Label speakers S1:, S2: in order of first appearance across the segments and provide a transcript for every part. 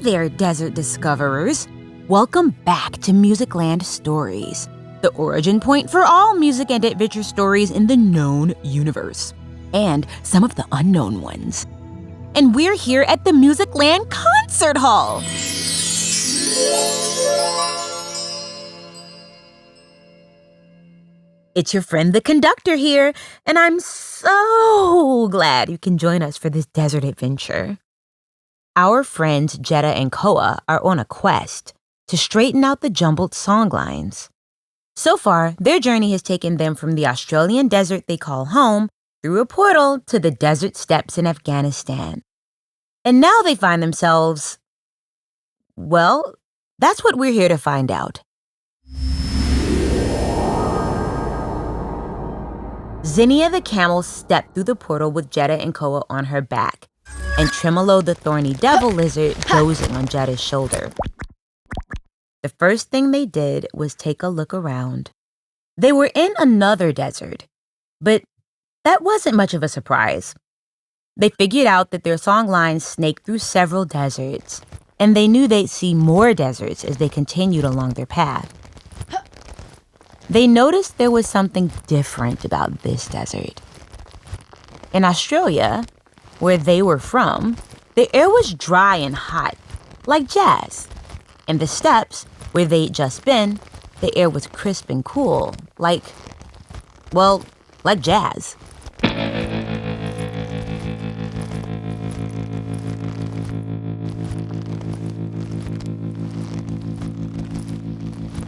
S1: there, desert discoverers! Welcome back to Musicland Stories, the origin point for all music and adventure stories in the known universe, and some of the unknown ones. And we're here at the Musicland Concert Hall! It's your friend the conductor here, and I'm so glad you can join us for this desert adventure. Our friends Jedda and Koa are on a quest to straighten out the jumbled songlines. So far, their journey has taken them from the Australian desert they call home through a portal to the desert steppes in Afghanistan. And now they find themselves, well, that's what we're here to find out. Zinnia the camel stepped through the portal with Jedda and Koa on her back, and Tremolo the thorny devil lizard dozing on Jedda's shoulder. The first thing they did was take a look around. They were in another desert, but that wasn't much of a surprise. They figured out that their song lines snaked through several deserts, and they knew they'd see more deserts as they continued along their path. They noticed there was something different about this desert. In Australia, where they were from, the air was dry and hot, like jazz. In the steppes, where they'd just been, the air was crisp and cool, like jazz.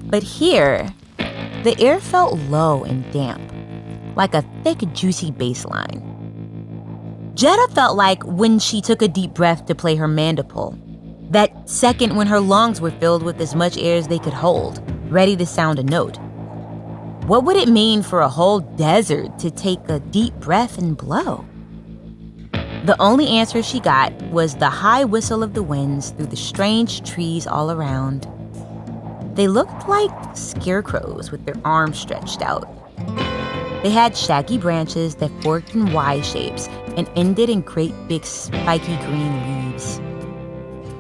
S1: But here, the air felt low and damp, like a thick, juicy bass line. Jedda felt like when she took a deep breath to play her mandible, that second when her lungs were filled with as much air as they could hold, ready to sound a note. What would it mean for a whole desert to take a deep breath and blow? The only answer she got was the high whistle of the winds through the strange trees all around. They looked like scarecrows with their arms stretched out. They had shaggy branches that forked in Y shapes and ended in great big spiky green leaves.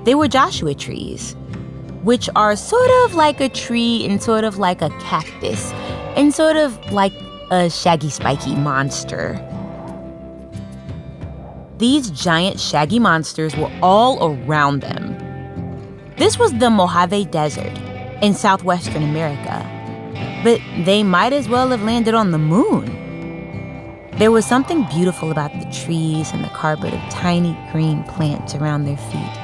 S1: They were Joshua trees, which are sort of like a tree and sort of like a cactus and sort of like a shaggy spiky monster. These giant shaggy monsters were all around them. This was the Mojave Desert in southwestern America, but they might as well have landed on the moon. There was something beautiful about the trees and the carpet of tiny green plants around their feet.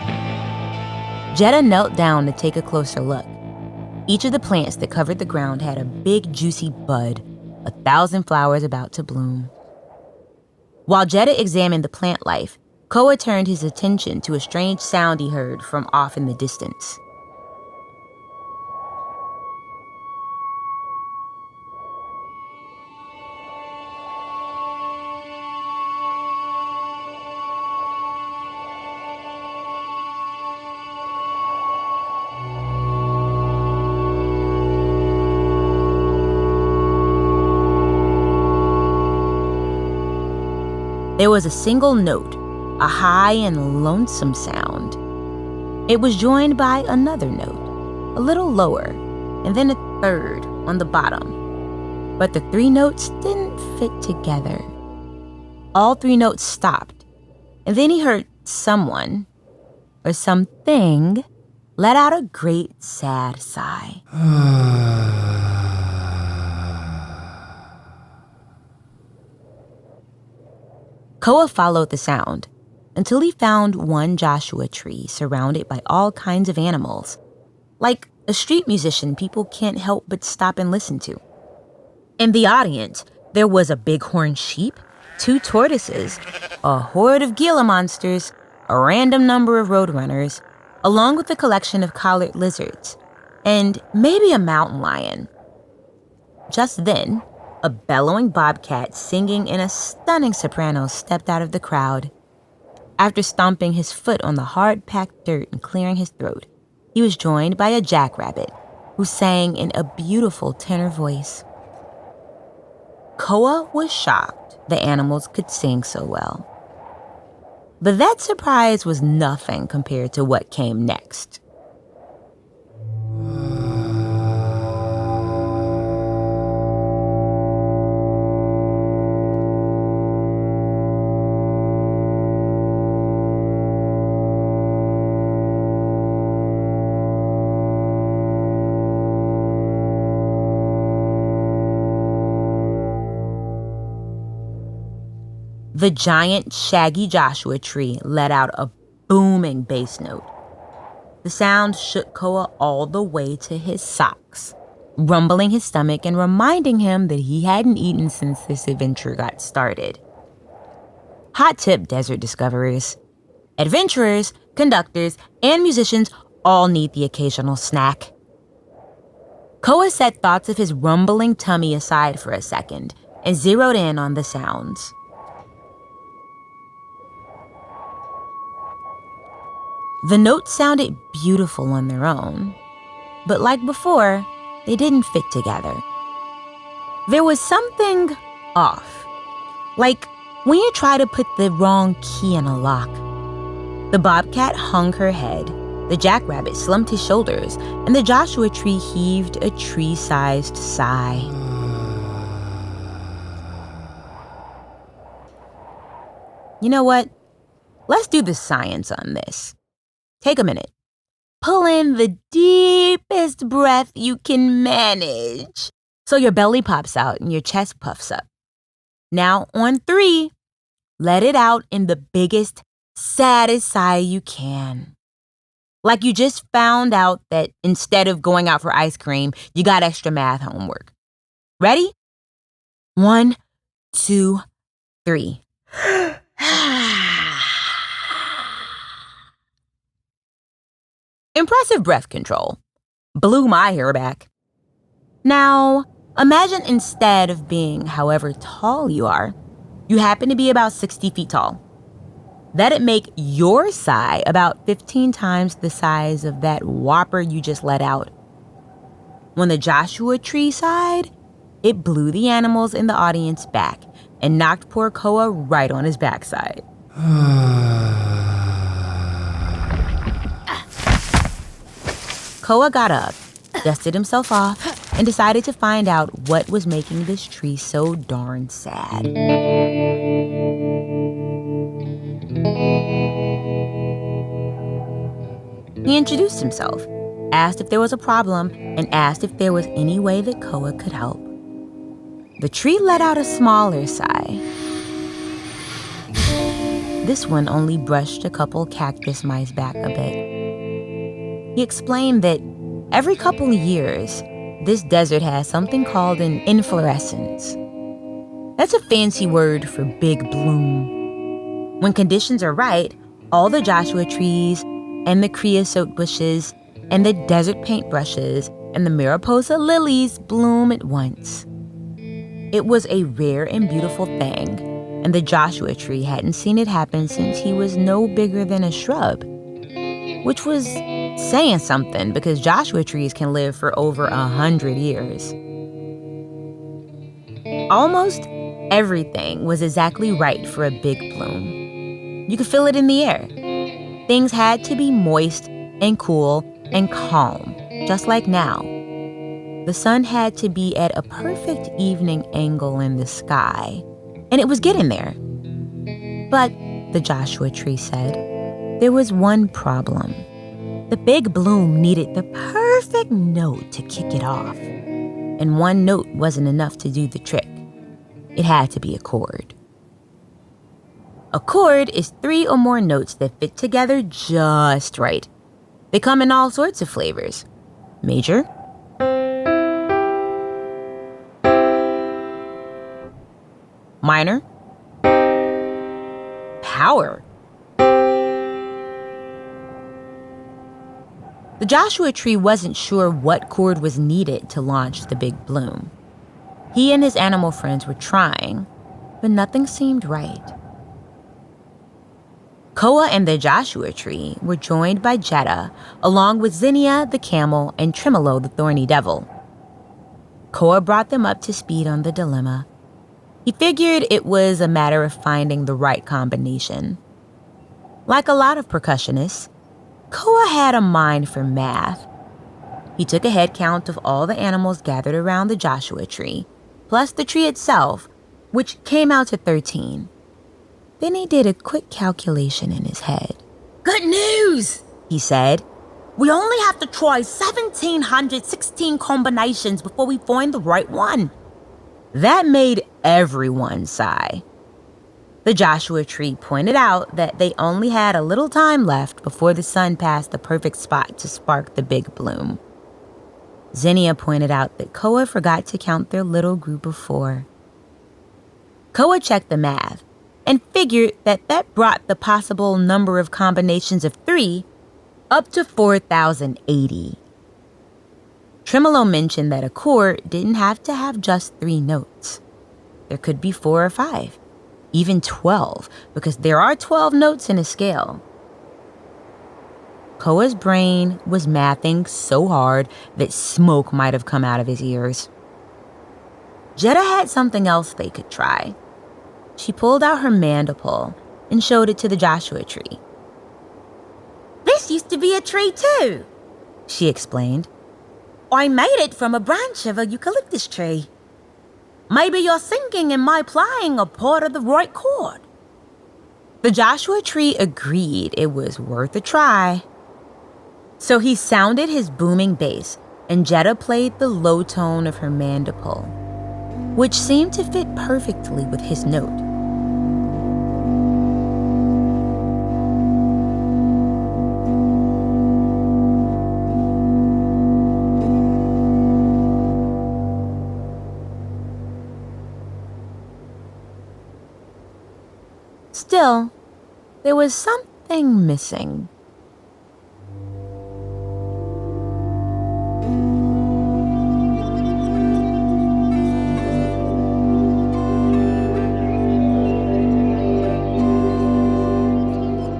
S1: Jedda knelt down to take a closer look. Each of the plants that covered the ground had a big, juicy bud, 1,000 flowers about to bloom. While Jedda examined the plant life, Koa turned his attention to a strange sound he heard from off in the distance. There was a single note, a high and lonesome sound. It was joined by another note, a little lower, and then a third on the bottom. But the three notes didn't fit together. All three notes stopped, and then he heard someone, or something, let out a great sad sigh. Koa followed the sound until he found one Joshua tree surrounded by all kinds of animals, like a street musician people can't help but stop and listen to. In the audience, there was a bighorn sheep, 2 tortoises, a horde of Gila monsters, a random number of roadrunners, along with a collection of collared lizards, and maybe a mountain lion. Just then, a bellowing bobcat singing in a stunning soprano stepped out of the crowd. After stomping his foot on the hard-packed dirt and clearing his throat, he was joined by a jackrabbit who sang in a beautiful tenor voice. Koa was shocked the animals could sing so well. But that surprise was nothing compared to what came next. The giant, shaggy Joshua tree let out a booming bass note. The sound shook Koa all the way to his socks, rumbling his stomach and reminding him that he hadn't eaten since this adventure got started. Hot tip, desert discoverers. Adventurers, conductors, and musicians all need the occasional snack. Koa set thoughts of his rumbling tummy aside for a second and zeroed in on the sounds. The notes sounded beautiful on their own, but like before, they didn't fit together. There was something off, like when you try to put the wrong key in a lock. The bobcat hung her head, the jackrabbit slumped his shoulders, and the Joshua tree heaved a tree-sized sigh. You know what? Let's do the science on this. Take a minute. Pull in the deepest breath you can manage, so your belly pops out and your chest puffs up. Now, on 3, let it out in the biggest, saddest sigh you can. Like you just found out that instead of going out for ice cream, you got extra math homework. Ready? 1, 2, 3. Impressive breath control. Blew my hair back. Now, imagine instead of being however tall you are, you happen to be about 60 feet tall. That'd make your sigh about 15 times the size of that whopper you just let out. When the Joshua tree sighed, it blew the animals in the audience back and knocked poor Koa right on his backside. Koa got up, dusted himself off, and decided to find out what was making this tree so darn sad. He introduced himself, asked if there was a problem, and asked if there was any way that Koa could help. The tree let out a smaller sigh. This one only brushed a couple cactus mice back a bit. He explained that every couple of years, this desert has something called an inflorescence. That's a fancy word for big bloom. When conditions are right, all the Joshua trees and the creosote bushes and the desert paintbrushes and the Mariposa lilies bloom at once. It was a rare and beautiful thing, and the Joshua tree hadn't seen it happen since he was no bigger than a shrub, which was saying something because Joshua trees can live for over 100 years. Almost everything was exactly right for a big bloom. You could feel it in the air. Things had to be moist and cool and calm, just like now. The sun had to be at a perfect evening angle in the sky, and it was getting there. But, the Joshua tree said, there was one problem. The big bloom needed the perfect note to kick it off. And one note wasn't enough to do the trick. It had to be a chord. A chord is 3 or more notes that fit together just right. They come in all sorts of flavors. Major, minor, power. The Joshua tree wasn't sure what chord was needed to launch the big bloom. He and his animal friends were trying, but nothing seemed right. Koa and the Joshua tree were joined by Jedda, along with Zinnia the camel and Tremolo the thorny devil. Koa brought them up to speed on the dilemma. He figured it was a matter of finding the right combination. Like a lot of percussionists, Koa had a mind for math. He took a head count of all the animals gathered around the Joshua tree, plus the tree itself, which came out to 13. Then he did a quick calculation in his head.
S2: "Good news,"
S1: he said.
S2: "We only have to try 1,716 combinations before we find the right one."
S1: That made everyone sigh. The Joshua tree pointed out that they only had a little time left before the sun passed the perfect spot to spark the big bloom. Zinnia pointed out that Koa forgot to count their little group of 4. Koa checked the math and figured that brought the possible number of combinations of 3 up to 4,080. Tremolo mentioned that a chord didn't have to have just 3 notes. There could be 4 or 5, even 12, because there are 12 notes in a scale. Koa's brain was mathing so hard that smoke might have come out of his ears. Jedda had something else they could try. She pulled out her mandible and showed it to the Joshua tree.
S2: "This used to be a tree too,"
S1: she explained.
S2: "I made it from a branch of a eucalyptus tree. Maybe your singing and my playing are part of the right chord."
S1: The Joshua tree agreed it was worth a try. So he sounded his booming bass, and Jedda played the low tone of her mandible, which seemed to fit perfectly with his note. Still, there was something missing.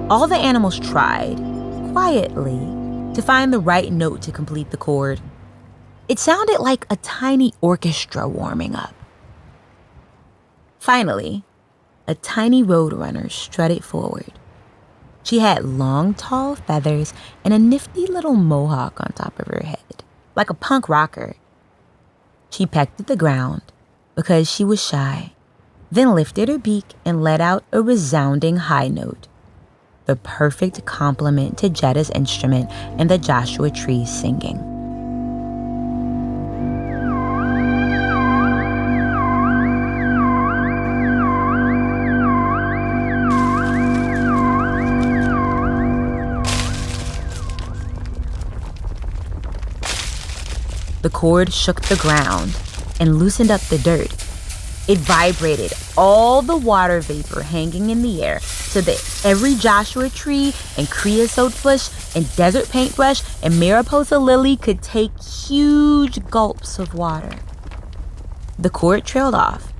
S1: All the animals tried, quietly, to find the right note to complete the chord. It sounded like a tiny orchestra warming up. Finally, a tiny roadrunner strutted forward. She had long, tall feathers and a nifty little mohawk on top of her head, like a punk rocker. She pecked at the ground because she was shy, then lifted her beak and let out a resounding high note, the perfect complement to Jedda's instrument and the Joshua tree's singing. The chord shook the ground and loosened up the dirt. It vibrated all the water vapor hanging in the air so that every Joshua tree and creosote bush and desert paintbrush and Mariposa lily could take huge gulps of water. The chord trailed off.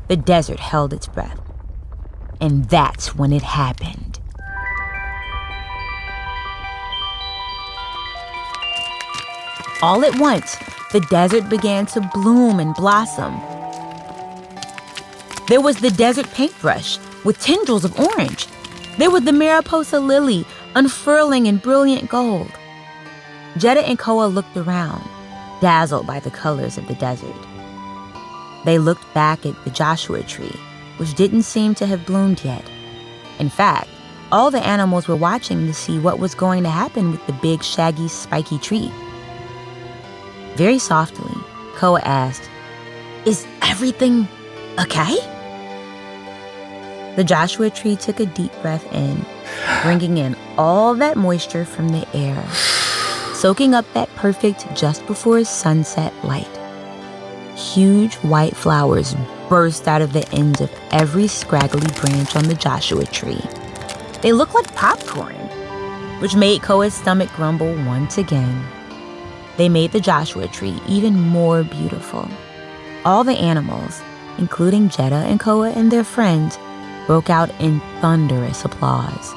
S1: The desert held its breath. And that's when it happened. All at once, the desert began to bloom and blossom. There was the desert paintbrush with tendrils of orange. There was the Mariposa lily unfurling in brilliant gold. Jedda and Koa looked around, dazzled by the colors of the desert. They looked back at the Joshua tree, which didn't seem to have bloomed yet. In fact, all the animals were watching to see what was going to happen with the big, shaggy, spiky tree. Very softly, Koa asked, "Is everything okay?" The Joshua tree took a deep breath in, bringing in all that moisture from the air, soaking up that perfect just before sunset light. Huge white flowers burst out of the ends of every scraggly branch on the Joshua tree. They looked like popcorn, which made Koa's stomach grumble once again. They made the Joshua tree even more beautiful. All the animals, including Jedda and Koa and their friends, broke out in thunderous applause.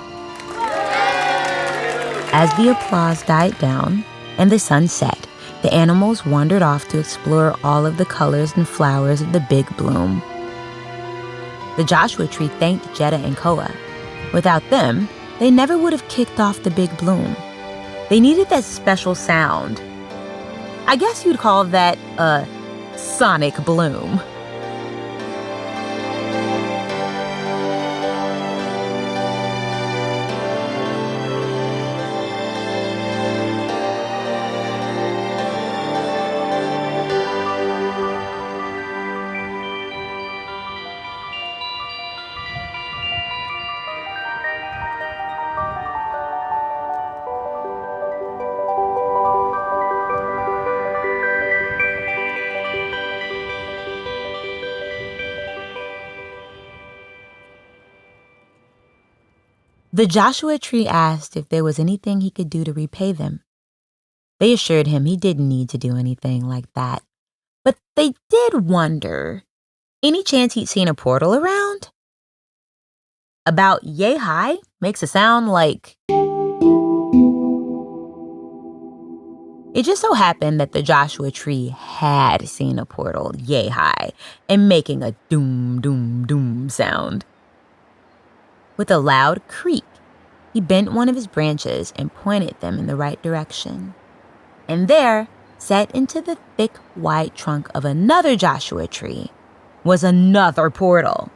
S1: As the applause died down and the sun set, the animals wandered off to explore all of the colors and flowers of the big bloom. The Joshua tree thanked Jedda and Koa. Without them, they never would have kicked off the big bloom. They needed that special sound. I guess you'd call that a sonic bloom. The Joshua Tree asked if there was anything he could do to repay them. They assured him he didn't need to do anything like that. But they did wonder, any chance he'd seen a portal around? About yay high makes a sound like... It just so happened that the Joshua Tree had seen a portal yay high and making a doom, doom, doom sound. With a loud creak, he bent one of his branches and pointed them in the right direction. And there, set into the thick white trunk of another Joshua tree, was another portal.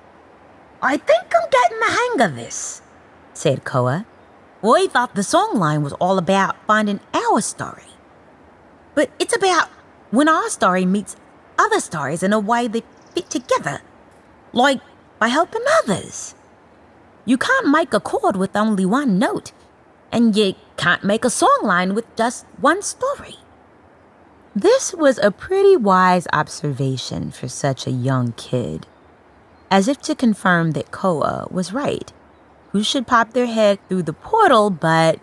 S2: I think I'm getting the hang of this,
S1: said Koa.
S2: I thought the songline was all about finding our story. But it's about when our story meets other stories in a way that fit together, like by helping others. You can't make a chord with only one note, and you can't make a songline with just one story.
S1: This was a pretty wise observation for such a young kid, as if to confirm that Koa was right. Who should pop their head through the portal but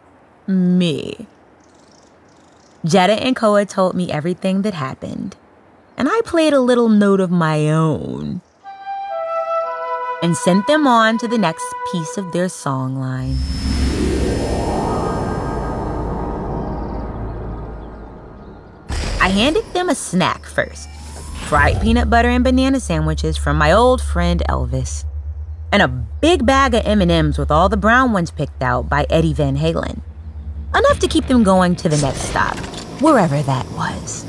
S1: me? Jedda and Koa told me everything that happened, and I played a little note of my own and sent them on to the next piece of their songline. I handed them a snack first, fried peanut butter and banana sandwiches from my old friend Elvis, and a big bag of M&Ms with all the brown ones picked out by Eddie Van Halen. Enough to keep them going to the next stop, wherever that was.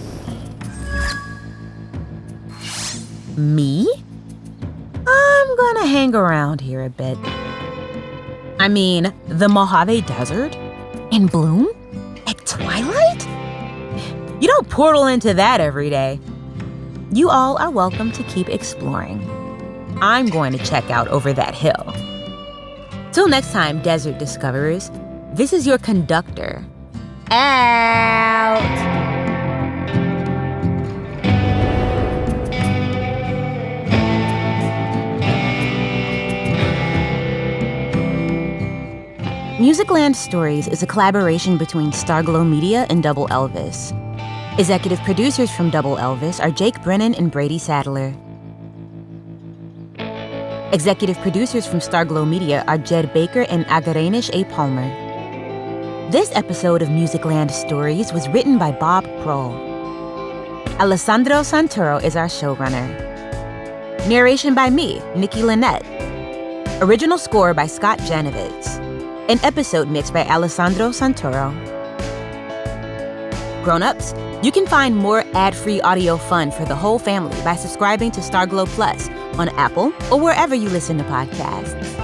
S1: Me? I'm gonna hang around here a bit. I mean, the Mojave Desert? In bloom? At twilight? You don't portal into that every day. You all are welcome to keep exploring. I'm going to check out over that hill. Till next time, Desert Discoverers, this is your conductor. Out! Musicland Stories is a collaboration between Starglow Media and Double Elvis. Executive producers from Double Elvis are Jake Brennan and Brady Sadler. Executive producers from Starglow Media are Jed Baker and Agarenish A. Palmer. This episode of Musicland Stories was written by Bob Kroll. Alessandro Santoro is our showrunner. Narration by me, Nikki Lynette. Original score by Scott Janovitz. An episode mixed by Alessandro Santoro. Grown-ups, you can find more ad-free audio fun for the whole family by subscribing to Starglow Plus on Apple or wherever you listen to podcasts.